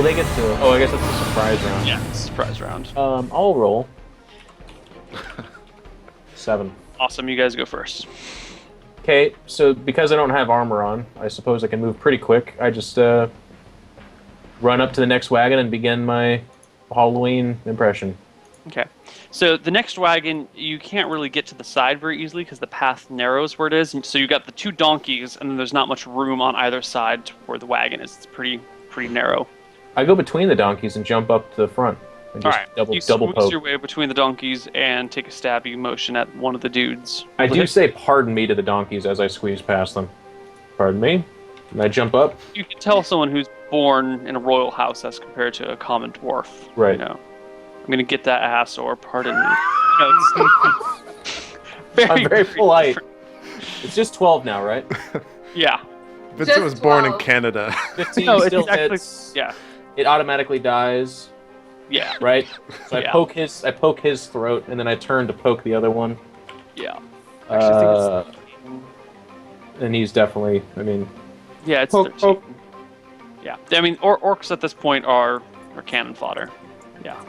they get to... Oh, I guess that's a surprise round. Yeah, it's a surprise round. I'll roll. 7. Awesome, you guys go first. Okay, so because I don't have armor on, I suppose I can move pretty quick. I just run up to the next wagon and begin my Halloween impression. Okay. So the next wagon, you can't really get to the side very easily because the path narrows where it is. So you got the 2 donkeys, and then there's not much room on either side where the wagon is. It's pretty narrow. I go between the donkeys and jump up to the front. And just you double squeeze poke. your way between the donkeys and take a stabby motion at one of the dudes. I do say pardon me to the donkeys as I squeeze past them. Pardon me? And I jump up. You can tell someone who's born in a royal house as compared to a common dwarf. Right. You know, I'm gonna get that ass, or pardon me. No, it's I'm very polite. It's just 12 now, right? Yeah. Vincent was born in Canada. 15 No, it's still actually, hits. yeah. It automatically dies. Yeah. Right? So Yeah. I poke his throat, and then I turn to poke the other one. Yeah. And he's definitely, I mean... Yeah, it's Poke, 13. poke. Yeah. I mean, orcs at this point are cannon fodder. Yeah.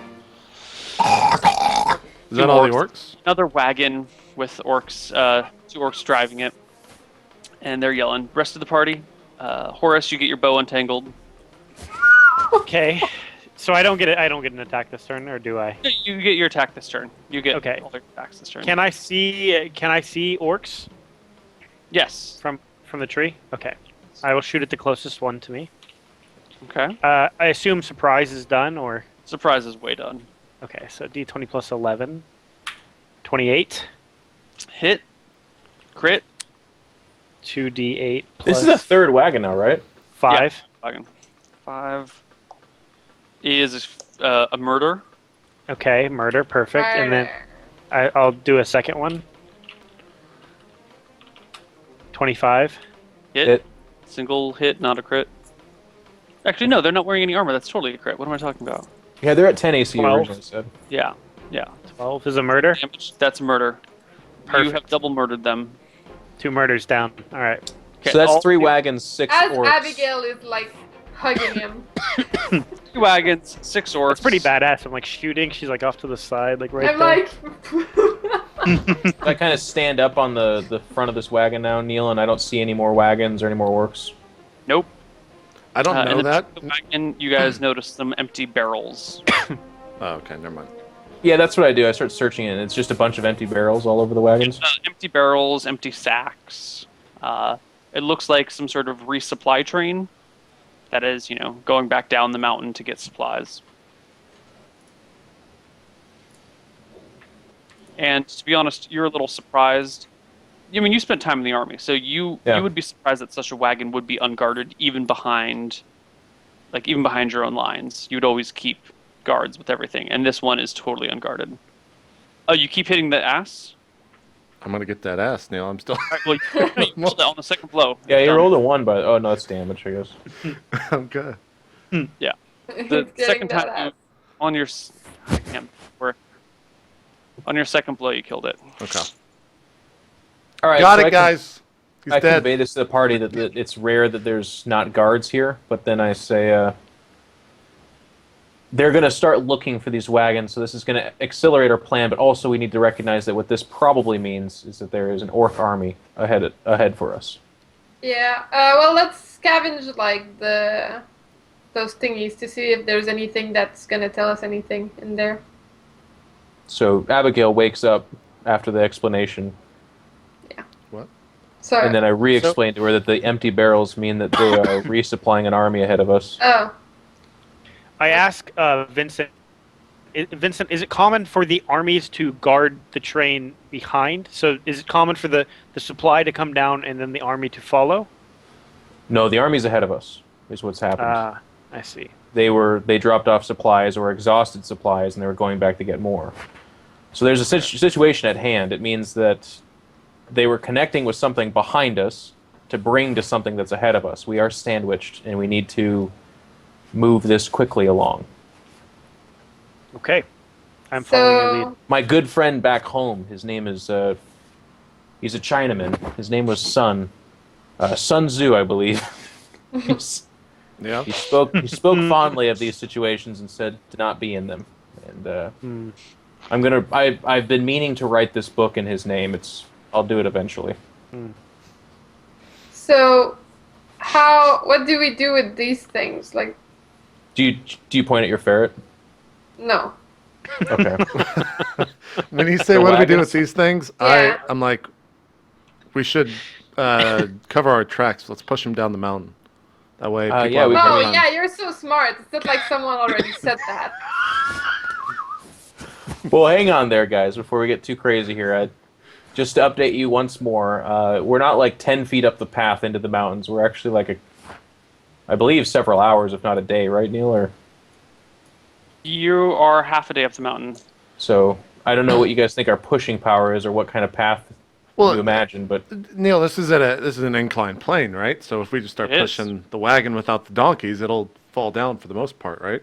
Is that all the orcs? Another wagon with orcs, 2 orcs driving it. And they're yelling. Rest of the party, Horace, you get your bow untangled. Okay. So I don't get it. I don't get an attack this turn, or do I? You get your attack this turn. You get Okay. all their attacks this turn. Can I see orcs Yes. from the tree? Okay. I will shoot at the closest one to me. Okay. I assume surprise is done, or Surprise is way done. okay. So D20 plus 11, 28. Hit. Crit. 2d8 plus This is the 3rd wagon now, right? 5. Wagon. 5 is a murder. Okay, murder, perfect. And then I'll do a second one. 25. Hit. Single hit, not a crit. Actually, no, they're not wearing any armor. That's totally a crit. What am I talking about? Yeah, they're at 10 AC 12. originally said. Yeah. Yeah. 12 is a murder. Damage. That's murder. You Perfect. have double murdered them. 2 murders down. All right. Okay, So that's all 3 wagons, 6 As orcs. Abigail is like hugging him. 2 wagons, 6 orcs. It's pretty badass. I'm like shooting. She's like off to the side, like right I'm there. like, I kind of stand up on the front of this wagon now, Neil, and I don't see any more wagons or any more orcs. Nope. I don't In know the that. back of the wagon, you guys notice some empty barrels. Oh, okay, never mind. Yeah, that's what I do. I start searching it, and it's just a bunch of empty barrels all over the wagons. Empty barrels, empty sacks. It looks like some sort of resupply train that is, going back down the mountain to get supplies. And to be honest, you're a little surprised. I mean, you spent time in the army, so you would be surprised that such a wagon would be unguarded even behind your own lines. You would always keep guards with everything, and this one is totally unguarded. Oh, you keep hitting the ass? I'm gonna get that ass, Neil. I'm still. Well, you rolled it on the second blow. Yeah, you Done. rolled a 1, but oh no, that's damage, I guess. I'm good. Yeah. he's The getting second that time ass. on your second blow, you killed it. Okay. All right, Got so it, guys. He's I dead. convey this to the party that it's rare that there's not guards here, but then I say they're going to start looking for these wagons, so this is going to accelerate our plan, but also we need to recognize that what this probably means is that there is an orc army ahead for us. Yeah. Well, let's scavenge like those thingies to see if there's anything that's gonna tell us anything in there. So Abigail wakes up after the explanation, What? So. and then I re-explain to her that the empty barrels mean that they are resupplying an army ahead of us. Oh. I ask Vincent. Vincent, is it common for the armies to guard the train behind? So is it common for the supply to come down and then the army to follow? No, the army's ahead of us, is what's happened. I see. They dropped off supplies or exhausted supplies, and they were going back to get more. So there's a situation at hand. It means that they were connecting with something behind us to bring to something that's ahead of us. We are sandwiched, and we need to move this quickly along. Okay. I'm following your lead. My good friend back home, his name is, he's a Chinaman. His name was Sun. Sun Tzu, I believe. Yeah. He spoke fondly of these situations and said to not be in them. And I've been meaning to write this book in his name. I'll do it eventually. So, what do we do with these things? Like, Do you point at your ferret? no. Okay. When you say, The what do we do wagons? with these things? Yeah. I'm like, we should cover our tracks. Let's push them down the mountain. That way, people yeah, have we a can- hard Oh time. yeah, you're so smart. It's not like someone already said that. Well, hang on there, guys, before we get too crazy here. Just to update you once more, we're not like 10 feet up the path into the mountains. We're actually like I believe several hours, if not a day, right, Neil? Or You are half a day up the mountain. so I don't know what you guys think our pushing power is, or what kind of path Well, you imagine, but Neil, this is an inclined plane, right? So if we just start It is. pushing the wagon without the donkeys, it'll fall down for the most part, right?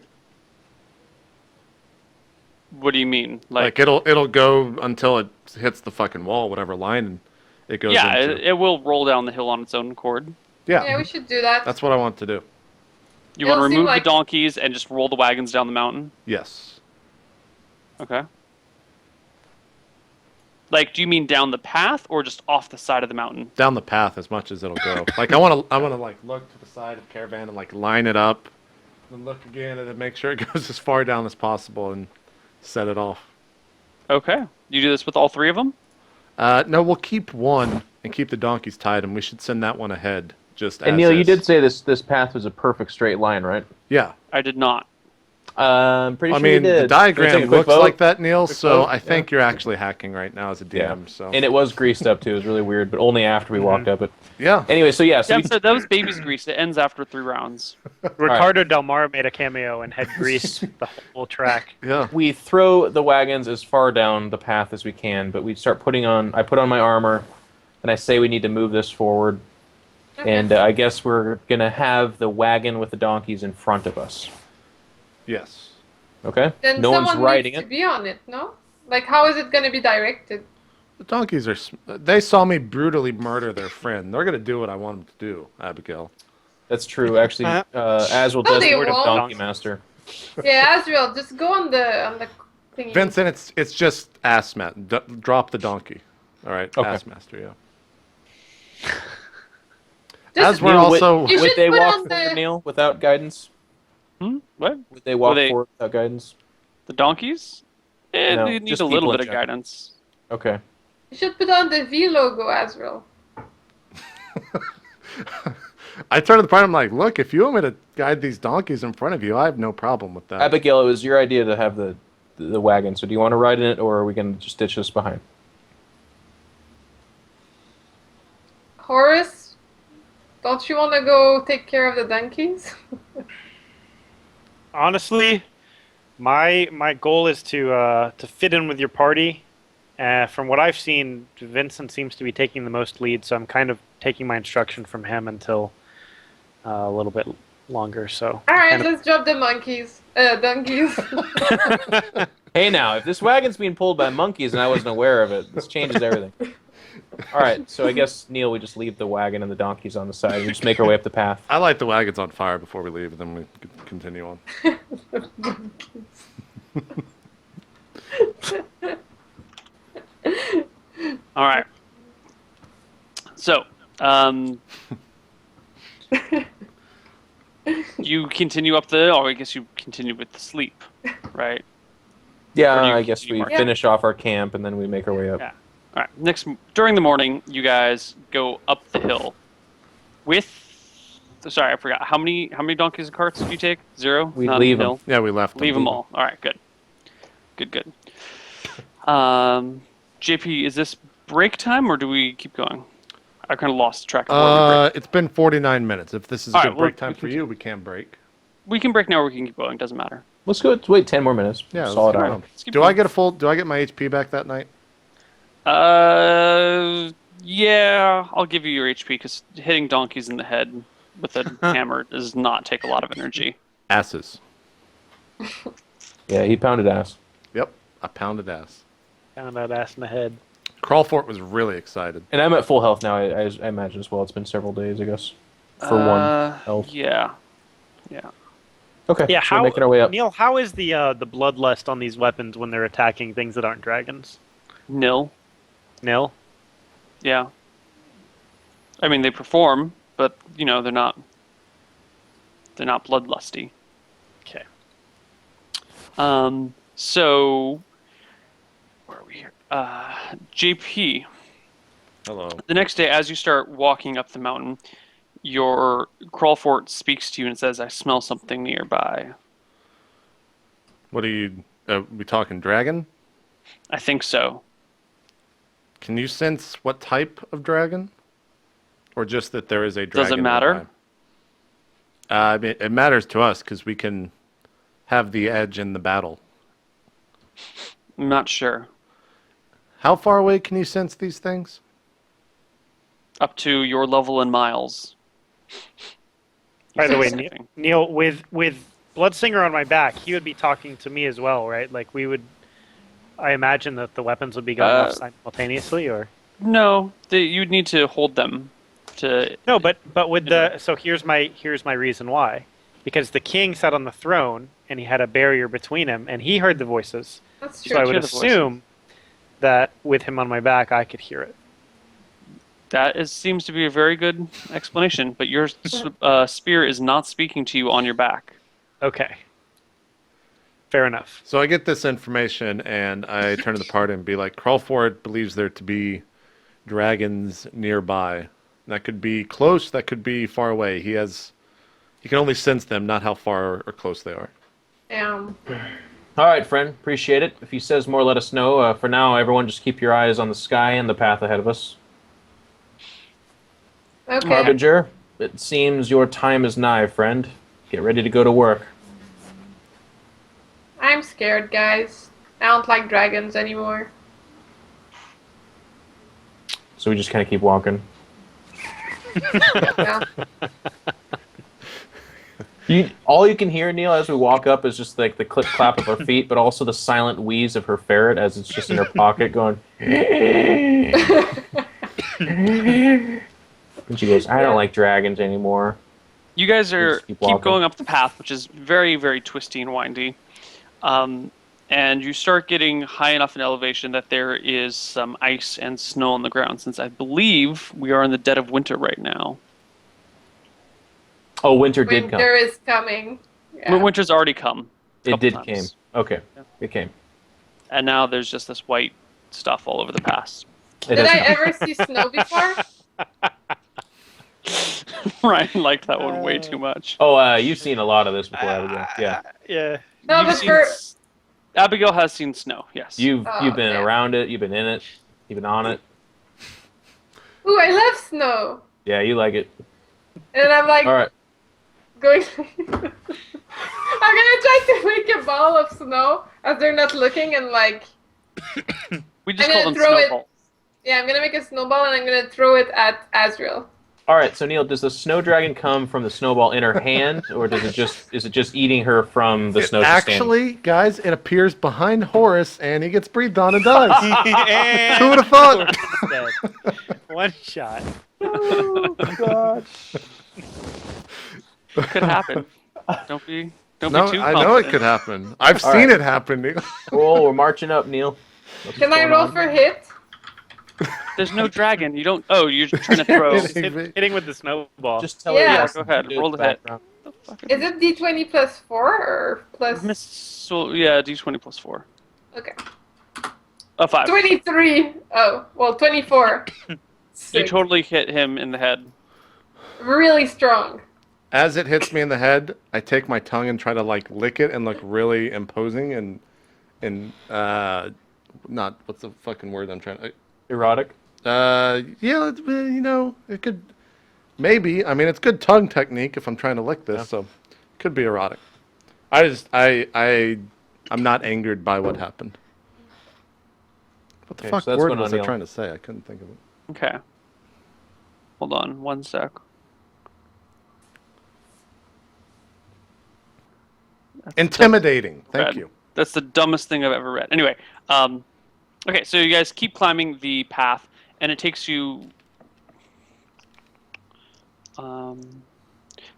What do you mean? Like it'll go until it hits the fucking wall, whatever line it goes yeah, into. it will roll down the hill on its own accord. Yeah, we should do that. That's what I want to do. You want to It'll seem remove like- the donkeys and just roll the wagons down the mountain? Yes. Okay. Like, do you mean down the path or just off the side of the mountain? Down the path as much as it'll go. Like I want to like look to the side of the caravan and like line it up, and look again and then make sure it goes as far down as possible and set it off. Okay. You do this with all three of them? No, we'll keep one and keep the donkeys tied, and we should send that one ahead. Just and as Neil, you is. did say this path was a perfect straight line, right? Yeah. I did not. I'm pretty I sure you mean, did. the Can we take diagram a quick looks vote? like that, Neil. Quick So vote? I think you're actually hacking right now as a DM. Yeah. So And it was greased up too. It was really weird, but only after we walked up it. yeah. Anyway, so yeah, so Yeah, so that was baby's grease. It ends after 3 rounds. Ricardo Del Mar made a cameo and had greased the whole track. Yeah. we throw the wagons as far down the path as we can, but we start I put on my armor, and I say we need to move this forward. And I guess we're going to have the wagon with the donkeys in front of us. Yes. Okay? Then No one's someone riding needs it. to be on it, no? Like, how is it going to be directed? The donkeys are. They saw me brutally murder their friend. They're gonna do what I want them to do, Abigail. That's true. Actually, Azrael does they the word of won't. Donkey Master. Yeah, Azrael, just go on the thingy. Vincent, it's just ass mat. Drop the donkey. All right, Okay. ass master. Yeah. Just, As we're Neil, also. You Would should they put walk on forward, the- Neil, without guidance? What? Would they walk they- forward without guidance? The donkeys? No, They need just a little people bit in of general. guidance. Okay. you should put on the V logo, Azrael. I turned to the part. I'm like, look, if you want me to guide these donkeys in front of you, I have no problem with that. Abigail, it was your idea to have the wagon, so do you want to ride in it, or are we going to just ditch this behind? Horace, don't you want to go take care of the donkeys? Honestly, my goal is to fit in with your party. From what I've seen, Vincent seems to be taking the most lead, so I'm kind of taking my instruction from him until a little bit longer. So All right, kind of- let's drop the donkeys. Hey now, if this wagon's being pulled by monkeys and I wasn't aware of it, this changes everything. All right, so I guess, Neil, we just leave the wagon and the donkeys on the side. We just make our way up the path. I light the wagons on fire before we leave, and then we continue on. All right. So, you continue up I guess you continue with the sleep, right? Or Yeah, do you I guess we continue marching? finish off our camp and then we make our way up. Yeah. All right. During the morning, you guys go up the hill with. Sorry, I forgot. How many donkeys and carts did you take? 0? We Not leave on the 'em. hill? Yeah, we left. Leave them all. All right. Good. Good. JP, is this break time or do we keep going? I kind of lost track of where we break. It's been 49 minutes. If this is a All good right, well, break time we for can- you, we can break. We can break now or we can keep going. Doesn't matter. Let's go. Wait 10 more minutes. Yeah, Solid let's hour. go. Let's keep Do going. I get my HP back that night? Yeah, I'll give you your HP because hitting donkeys in the head with a hammer does not take a lot of energy. Asses. Yeah, he pounded ass. Yep, I pounded ass. found that ass in the head. Crawfort was really excited. And I'm at full health now, I imagine as well. It's been several days, I guess, for one health. Yeah. Yeah. Okay. Yeah, so we're making our way up. Neil, how is the bloodlust on these weapons when they're attacking things that aren't dragons? Nil. Nil? Yeah. I mean, they perform, but you know, they're not bloodlusty. Okay. So where are we here? JP. Hello. The next day, as you start walking up the mountain, your crawl fort speaks to you and says, "I smell something nearby." What are you? We talking dragon? I think so. Can you sense what type of dragon? Or just that there is a dragon? Does it matter? nearby? I mean, it matters to us because we can have the edge in the battle. I'm not sure. How far away can you sense these things? Up to your level in miles. By the way, Sniffing. Neil, with Bloodsinger on my back, he would be talking to me as well, right? Like we would. I imagine that the weapons would be going off simultaneously, or No, you'd need to hold them to. no, but with the so here's my reason why, because the king sat on the throne and he had a barrier between him and he heard the voices. That's So true. I would hear the voices. assume that with him on my back, I could hear it. Seems to be a very good explanation, but your spear is not speaking to you on your back. Okay. Fair enough. So I get this information and I turn to the party and be like, Crawford believes there to be dragons nearby. That could be close, that could be far away. He can only sense them, not how far or close they are. All right, friend. Appreciate it. If he says more, let us know. For now, everyone just keep your eyes on the sky and the path ahead of us. Okay. Harbinger, it seems your time is nigh, friend. Get ready to go to work. I'm scared, guys. I don't like dragons anymore. So we just kind of keep walking. Yeah. All you can hear, Neil, as we walk up is just like the clip clap of her feet, but also the silent wheeze of her ferret as it's just in her pocket going. And she goes, I don't like dragons anymore. You guys are Just keep keep walking. going up the path, which is very, very twisty and windy. And you start getting high enough in elevation that there is some ice and snow on the ground, since I believe we are in the dead of winter right now. Oh, winter did come. Winter is coming. Yeah. Winter's already come. a It couple did times. came. Okay. Yeah. It came. And now there's just this white stuff all over the pass. It Did has I come. ever see snow before? Ryan liked that one way too much. Oh, you've seen a lot of this before, Abigail. Yeah. Yeah. No, You've but seen for Abigail has seen snow, yes. You've Oh, you've been okay. around it. You've been in it. You've been on it. ooh, I love snow. Yeah, you like it. And I'm like All right. going. I'm gonna try to make a ball of snow as they're not looking, and like, We just I'm call gonna them throw it- snowballs. yeah, I'm gonna make a snowball and I'm gonna throw it at Azrael. All right. So Neil, does the snow dragon come from the snowball in her hand, or is it just eating her from the snow? Actually, guys, it appears behind Horus and he gets breathed on and dies. And Who would have thought? dead. One shot. Oh God. Could happen. Don't be No, too I confident. know it could happen. I've All seen right. it happen. Neil. Roll. We're marching up, Neil. What's Can I going roll on? for hit? There's no dragon. You don't. Oh, you're trying to throw. Hitting with the snowball. Just tell Yeah. her. Yeah, go ahead. Do it Roll in the hit. background. Is it D20 plus 4 or plus? So yeah, D20 plus 4. Okay. 5. 23. Oh, well, 24. You Sick. totally hit him in the head. Really strong. As it hits me in the head, I take my tongue and try to like lick it and look really imposing and not what's the fucking word I'm trying to. Erotic. Yeah, you know, it could maybe. I mean, it's good tongue technique if I'm trying to lick this, so it could be erotic. I'm not angered by what happened. What the Okay, fuck so that's word going was on, I Neil. trying to say? I couldn't think of it. Okay. Hold on 1 sec. Intimidating. Thank Red. you. That's the dumbest thing I've ever read. Anyway, okay, so you guys keep climbing the path, and it takes you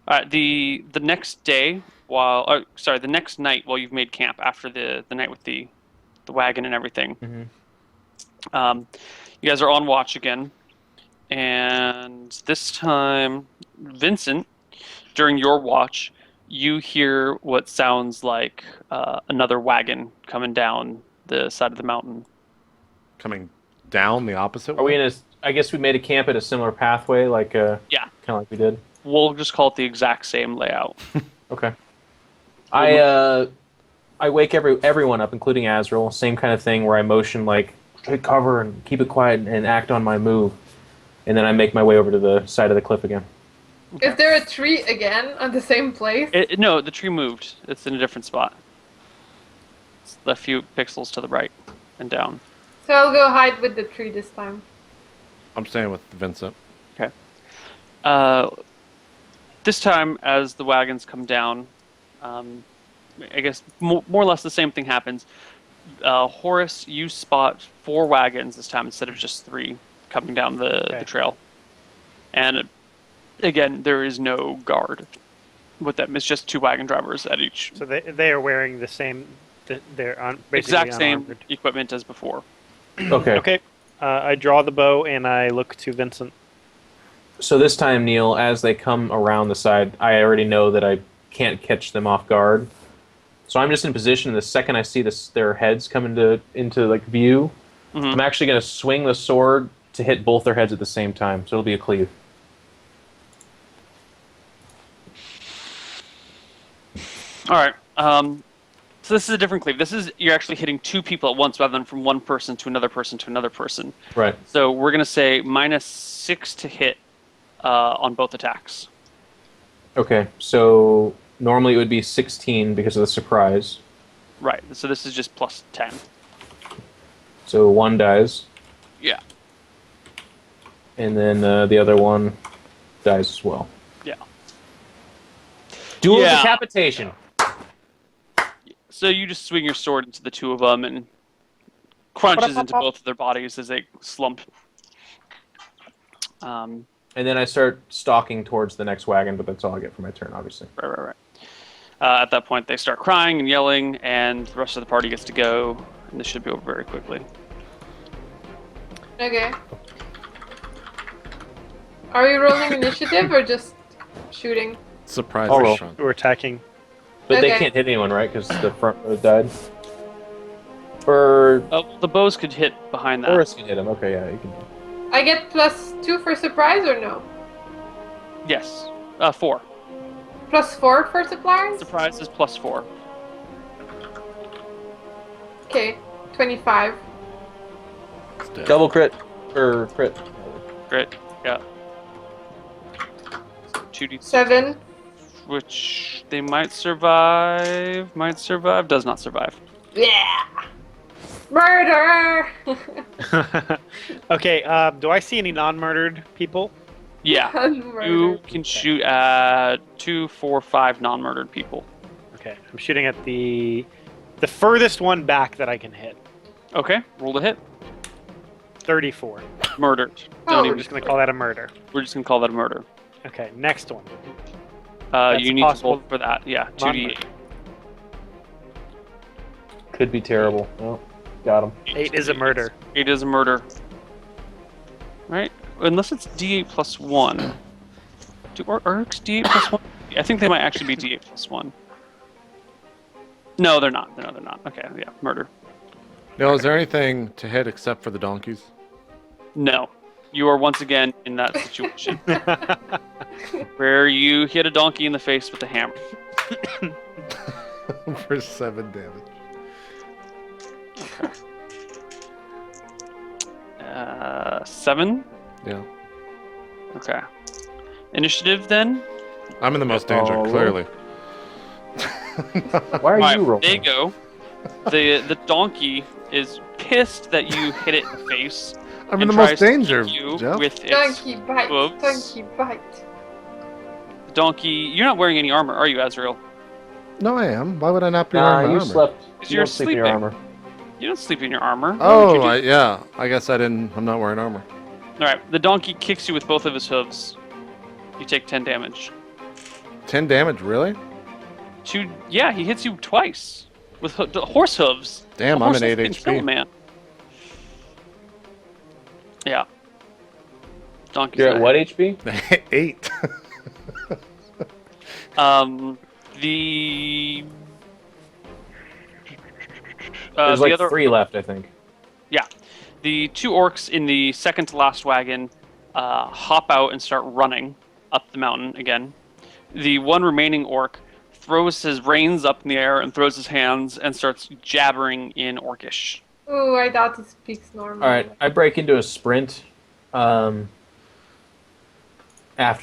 The next day, the next night while you've made camp after the night with the wagon and everything, you guys are on watch again, and this time, Vincent, during your watch, you hear what sounds like another wagon coming down the side of the mountain. Coming down the opposite way? Are we in a... I guess we made a camp at a similar pathway, like Yeah. kind of like we did. We'll just call it the exact same layout. Okay. I wake everyone up, including Azrael. Same kind of thing where I motion like take cover and keep it quiet and act on my move, and then I make my way over to the side of the cliff again. Okay. Is there a tree again on the same place? No, the tree moved. It's in a different spot. It's a few pixels to the right and down. So I'll go hide with the tree this time. I'm staying with Vincent. Okay. This time, as the wagons come down, I guess more or less the same thing happens. Horace, you spot 4 wagons this time instead of just 3 coming down the trail. And again, there is no guard with them. It's just 2 wagon drivers at each. So they are wearing the same. They're on basically Exact same unarmored. equipment as before. Okay. Okay. I draw the bow and I look to Vincent. So this time, Neil, as they come around the side, I already know that I can't catch them off guard. So I'm just in position. The second I see their heads come into like view, I'm actually going to swing the sword to hit both their heads at the same time. So it'll be a cleave. All right. So this is a different cleave. You're actually hitting 2 people at once rather than from one person to another person to another person. Right. So we're going to say -6 to hit on both attacks. Okay. So normally it would be 16 because of the surprise. Right. So this is just +10. So 1 dies, Yeah. and then the other one dies as well. Yeah. Dual Yeah. decapitation. So you just swing your sword into the 2 of them and crunches into both of their bodies as they slump. And then I start stalking towards the next wagon, but that's all I get for my turn, obviously. Right. At that point, they start crying and yelling, and the rest of the party gets to go, and this should be over very quickly. Okay. Are we rolling initiative or just shooting? Surprise I'll roll. restaurant. We're attacking. But they Okay. can't hit anyone, right? Because the front row died. Or The bows could hit behind that. Horace can hit him. Okay, yeah, you can. I get +2 for surprise or no? Yes. 4. +4 for supplies? Surprise is +4. Okay, 25. It's dead. Double crit. Or crit. Great. Yeah. 2d6, 7. which they might survive. Does not survive. Yeah! Murder! Okay. Do I see any non-murdered people? Yeah. You Murder. can shoot at 2, 4, 5 non-murdered people. Okay. I'm shooting at the furthest one back that I can hit. Okay. Roll to hit. 34. Murdered. Oh, I'm just gonna call that a murder. We're just gonna call that a murder. Okay. Next one. That's You need possible. to roll for that. Yeah. 2d8. Could be terrible. Oh, got him. 8 is a murder. 8 is a murder. Right? Unless it's d8 plus 1. Are Urks d8 plus 1? I think they might actually be d8 plus 1. No, they're not. No, they're not. Okay, yeah, murder. Neil, is there anything to hit except for the donkeys? No. You are once again in that situation where you hit a donkey in the face with a hammer. For 7 damage. 7? Yeah. Okay. Initiative then? I'm in the most danger, Oh. clearly. Why are Alright, you rolling? there you go. The donkey is pissed that you hit it in the face. I'm in and the most tries to danger, kick you Jeff. with its Donkey bite. hooves. Donkey bite. Donkey. You're not wearing any armor, are you, Azrael? No, I am. Why would I not be Nah, wearing my you armor? slept. Because You you're don't sleep in your sleeping. armor. You don't sleep in your armor. Why would you Oh, do- yeah. I guess I didn't. I'm not wearing armor. All right. The donkey kicks you with both of his hooves. You take 10 damage. 10 damage, really? Yeah, he hits you twice with horse hooves. Damn, The I'm horse at hooves 8 can kill a HP. man. Yeah. Donkey's You're at gonna what hit. HP? 8. The There's the like other 3 left, I think. Yeah. The 2 orcs in the second to last wagon hop out and start running up the mountain again. The one remaining orc throws his reins up in the air and throws his hands and starts jabbering in Orcish. Ooh, I doubt he speaks normal. All right, I break into a sprint after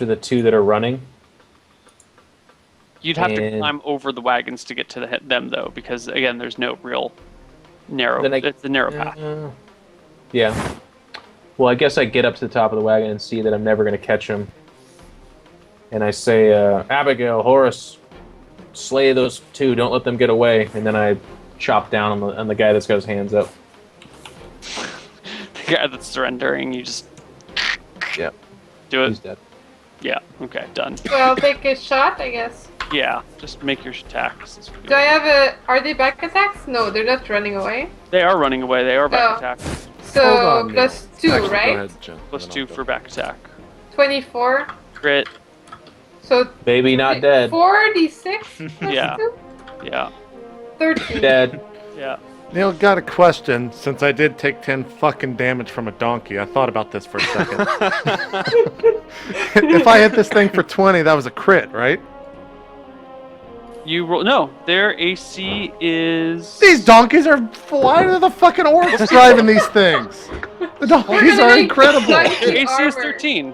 the 2 that are running. You'd have to And- climb over the wagons to get to them, though, because, again, there's no real narrow... It's a narrow path. Yeah. Well, I guess I get up to the top of the wagon and see that I'm never going to catch him. And I say, Abigail, Horace, slay those 2. Don't let them get away. And then I chop down on the guy that's got his hands up. The guy that's surrendering, you just Yeah. do He's it. dead. Yeah, okay, done. Well, take a shot, I guess. Yeah, just make your attacks. Do I have a... Are they back attacks? No, they're not running away. They are running away. They are back Oh. attack. So, Hold on, Neil. plus 2, Actually, right? Go ahead, Jen. Plus Then 2 I'll go. for back attack. 24. Crit. So, Baby not dead. 46 plus Yeah. 2? Yeah. 13. Dead. Yeah. Neil, got a question. Since I did take 10 fucking damage from a donkey, I thought about this for a second. If I hit this thing for 20, that was a crit, right? You roll. No, their AC is. These donkeys are... Why are the fucking orcs driving these things? The donkeys are incredible. Their Donkey AC is armor. 13.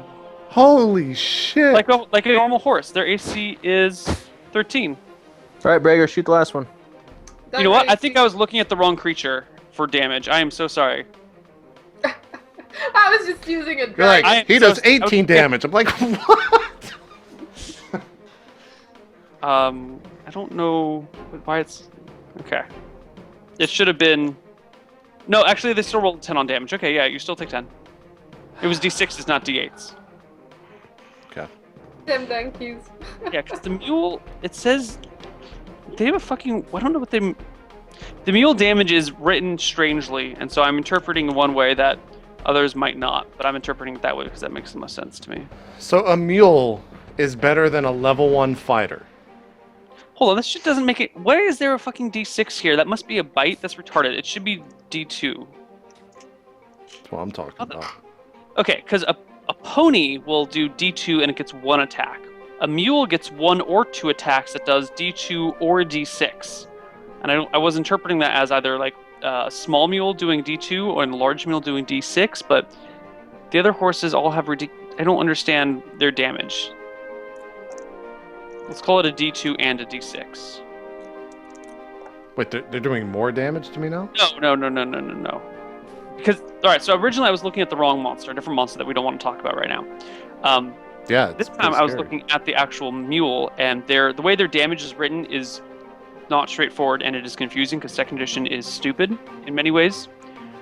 Holy shit. Like a normal horse. Their AC is 13. All right, Brager, shoot the last one. You know what? I think I was looking at the wrong creature for damage. I am so sorry. I was just using a You're like, dragon. I am he so- does 18 damage. I'm like, what? I don't know why it's. Okay. It should have been. No, actually, they still rolled 10 on damage. Okay, yeah, you still take 10. It was d6s, not d8s. Okay. Them donkeys. Yeah, because the mule, it says they have a fucking. I don't know what they. The mule damage is written strangely, and so I'm interpreting one way that others might not. But I'm interpreting it that way because that makes the most sense to me. So a mule is better than a level 1 fighter. Hold on, this shit doesn't make it. Why is there a fucking d6 here? That must be a bite. That's retarded. It should be d2. That's what I'm talking about. Okay, because a pony will do d2 and it gets 1 attack. A mule gets 1 or 2 attacks that does d2 or d6. And I was interpreting that as either like a small mule doing d2 or a large mule doing d6, but the other horses all have I don't understand their damage. Let's call it a d2 and a d6. Wait, they're doing more damage to me now? No. Because, alright, so originally I was looking at the wrong monster, a different monster that we don't want to talk about right now. Yeah. This it's time pretty I was scary. looking at the actual mule, and the way their damage is written is not straightforward, and it is confusing because second edition is stupid in many ways.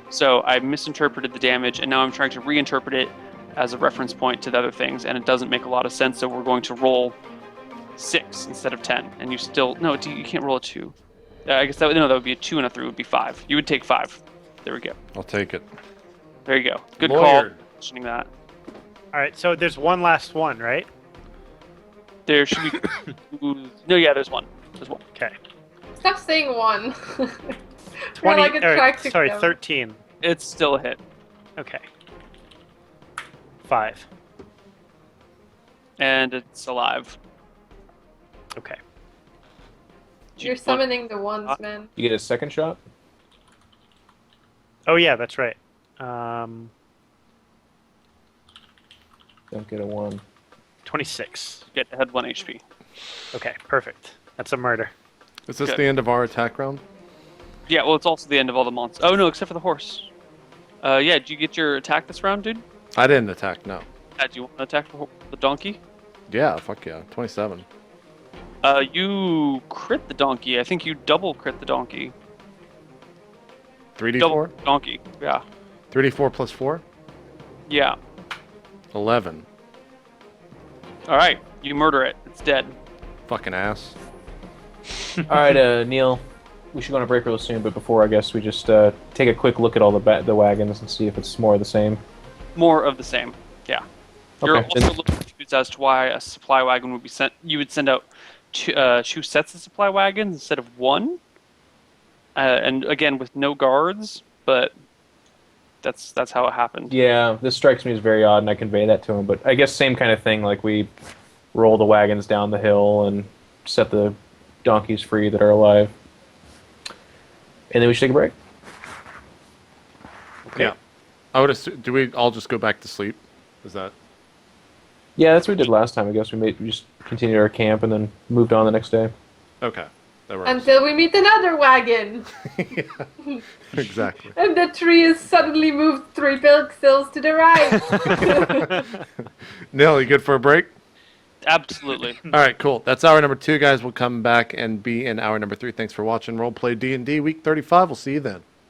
So I misinterpreted the damage, and now I'm trying to reinterpret it as a reference point to the other things, and it doesn't make a lot of sense, so we're going to roll 6 instead of 10. And you still... No, you can't roll a 2. I guess that would be a 2 and a 3 would be 5. You would take 5. There we go. I'll take it. There you go. Good Lawyered. call. Mentioning that. All right, so there's one last one, right? There should be... No, yeah, there's one. There's one. Okay. Stop saying 1. 20. like a tracksuit sorry, cover. 13. It's still a hit. Okay. 5. And it's alive. Okay. You're summoning the ones, man. You get a second shot? Oh yeah, that's right. Don't get a 1. 26. Get ahead 1 HP. Okay, perfect. That's a murder. Is this Good. the end of our attack round? Yeah, well, it's also the end of all the monsters. Oh, no, except for the horse. Yeah, did you get your attack this round, dude? I didn't attack, no. Do you want to attack the donkey? Yeah, fuck yeah. 27. You crit the donkey. I think you double crit the donkey. 3d4? Double donkey, yeah. 3d4 plus 4? Yeah. 11. Alright, you murder it. It's dead. Fucking ass. All right, Neil, we should go on a break real soon, but before, I guess we just take a quick look at all the wagons and see if it's more of the same. More of the same. Yeah. You're Okay. also looking confused as to why a supply wagon would be sent. You would send out two sets of supply wagons instead of one, and again with no guards. But that's how it happened. Yeah, this strikes me as very odd, and I convey that to him. But I guess same kind of thing. Like we roll the wagons down the hill and set the donkeys free that are alive, and then we should take a break. Okay. Yeah. I would assume, do we all just go back to sleep? Is that? Yeah, that's what we did last time. I guess we just continued our camp and then moved on the next day. Okay. That works. Until we meet another wagon. Yeah, exactly. And the tree is suddenly moved 3 pixels to the right. Neil, you good for a break? Absolutely. All right, cool. That's hour number 2, guys. We'll come back and be in hour number 3. Thanks for watching Roleplay D&D Week 35. We'll see you then.